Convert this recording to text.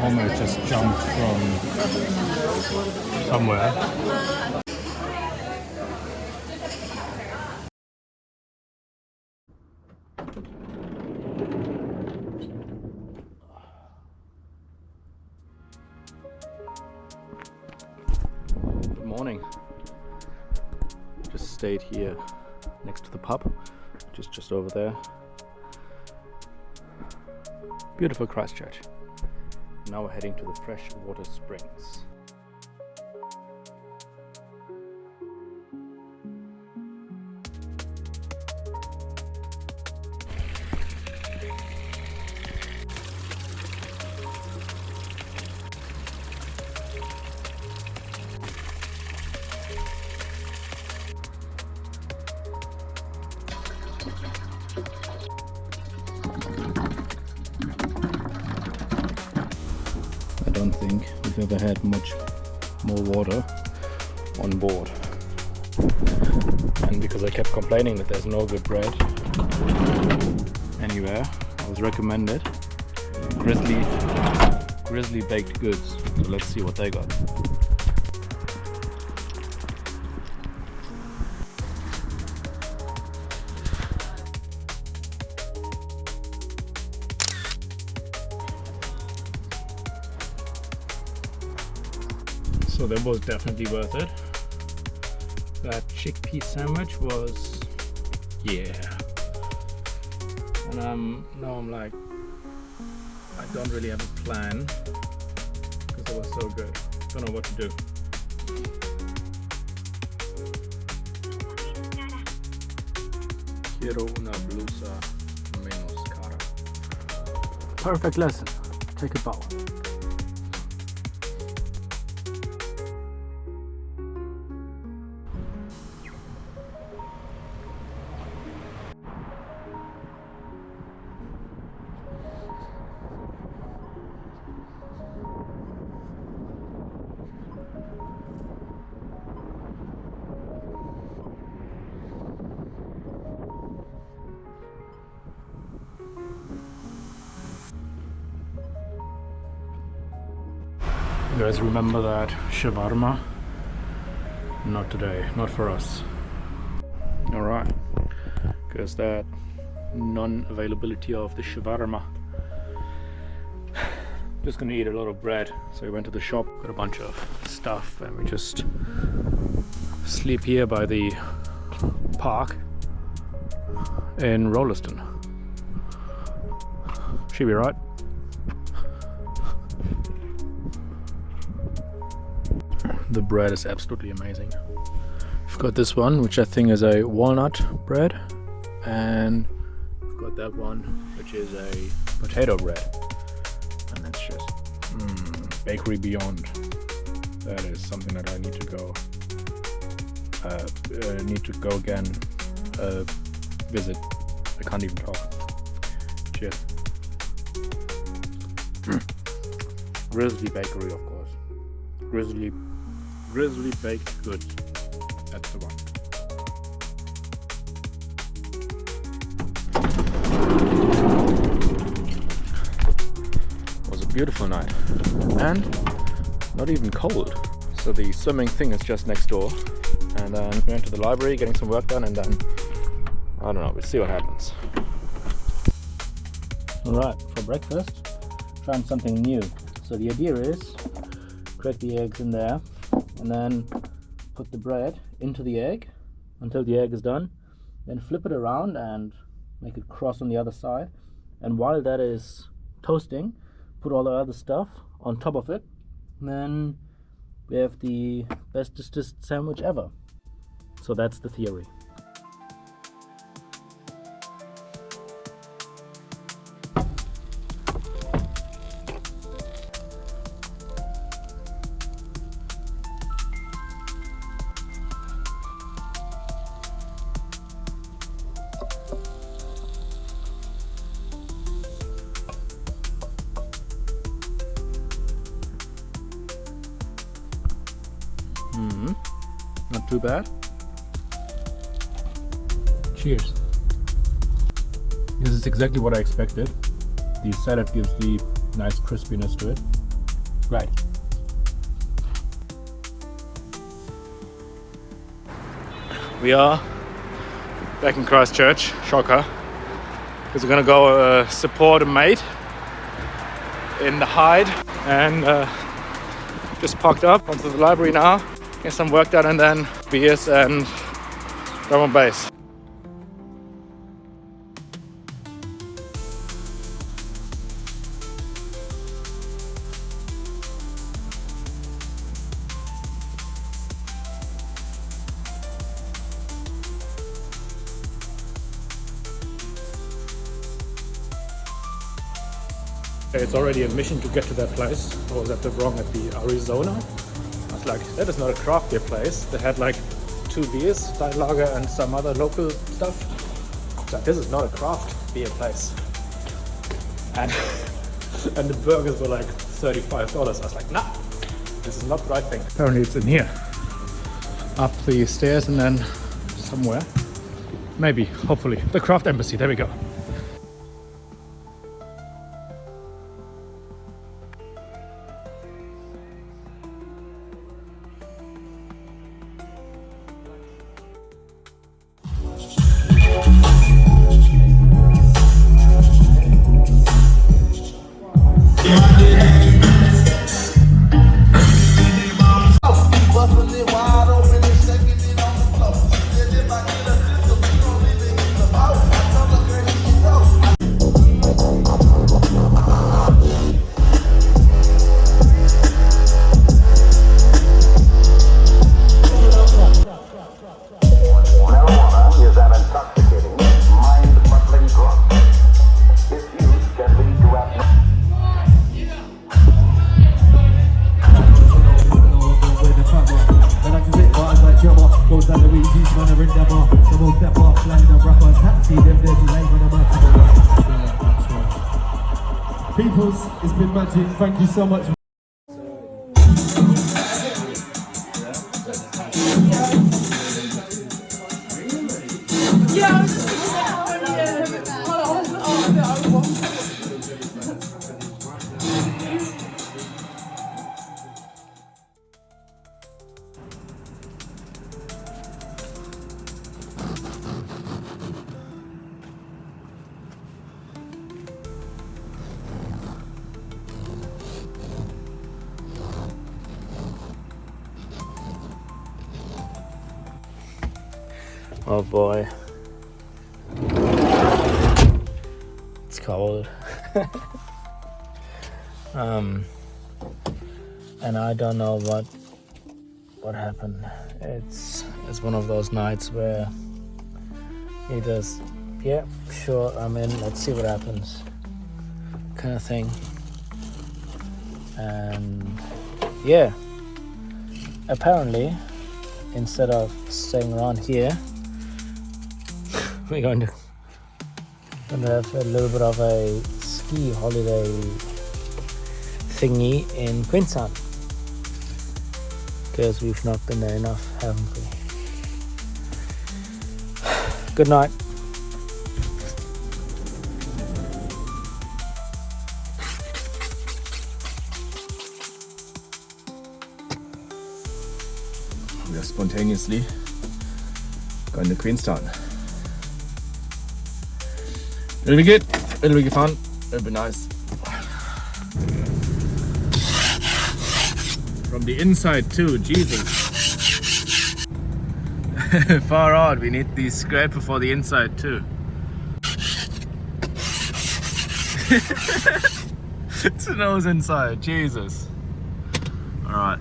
Homer just jumped from somewhere. Good morning. Just stayed here next to the pub, just over there. Beautiful Christchurch. Now we're heading to the freshwater springs. I don't think we've ever had much more water on board. And because I kept complaining that there's no good bread anywhere, I was recommended Grizzly baked goods. So let's see what they got. So that was definitely worth it. That chickpea sandwich was, yeah. And now I'm like, I don't really have a plan because it was so good. Don't know what to do. Quiero una blusa menos cara. Perfect lesson. Take a bow. You guys remember that shawarma? Not today, not for us. Alright, because that non-availability of the shawarma. Just gonna eat a lot of bread. So we went to the shop, got a bunch of stuff, and we just sleep here by the park in Rolleston. Should be right. The bread is absolutely amazing. We've got this one, which I think is a walnut bread, and we've got that one, which is a potato bread, and it's just bakery beyond. That is something that I need to go again, visit. I can't even talk. Cheers. Grizzly bakery, of course. Grizzly baked goods. That's the one. It was a beautiful night and not even cold. So the swimming thing is just next door, and then we went to the library getting some work done, and then I don't know, we'll see what happens. Alright, for breakfast, trying something new. So the idea is crack the eggs in there and then put the bread into the egg until the egg is done, then flip it around and make it cross on the other side, and while that is toasting, put all the other stuff on top of it, and then we have the bestest sandwich ever. So that's the theory. Not too bad. Cheers. This is exactly what I expected. The salad gives the nice crispiness to it. Right. We are back in Christchurch, shocker, because we're gonna go support a mate in the Hyde, and just parked up onto the library now, get some work done, and then beers and drum and bass. It's already a mission to get to that place. I was at the wrong at the Arizona. I was like, that is not a craft beer place. They had like 2 beers, Stein Lager and some other local stuff. So this is not a craft beer place. And and the burgers were like $35. I was like, nah, this is not the right thing. Apparently it's in here. Up the stairs and then somewhere. Maybe, hopefully. The craft embassy, there we go. Peoples, it's been magic. Thank you so much. Oh boy, it's cold. And I don't know what happened. It's one of those nights where you just, yeah, sure, I'm in, let's see what happens, kind of thing. And yeah, apparently instead of staying around here, we're going to have a little bit of a ski holiday thingy in Queenstown, because we've not been there enough, haven't we? Good night. We are spontaneously going to Queenstown. It'll be good, it'll be fun, it'll be nice. From the inside too, Jesus. Far out, we need the scraper for the inside too. It snows inside, Jesus. Alright.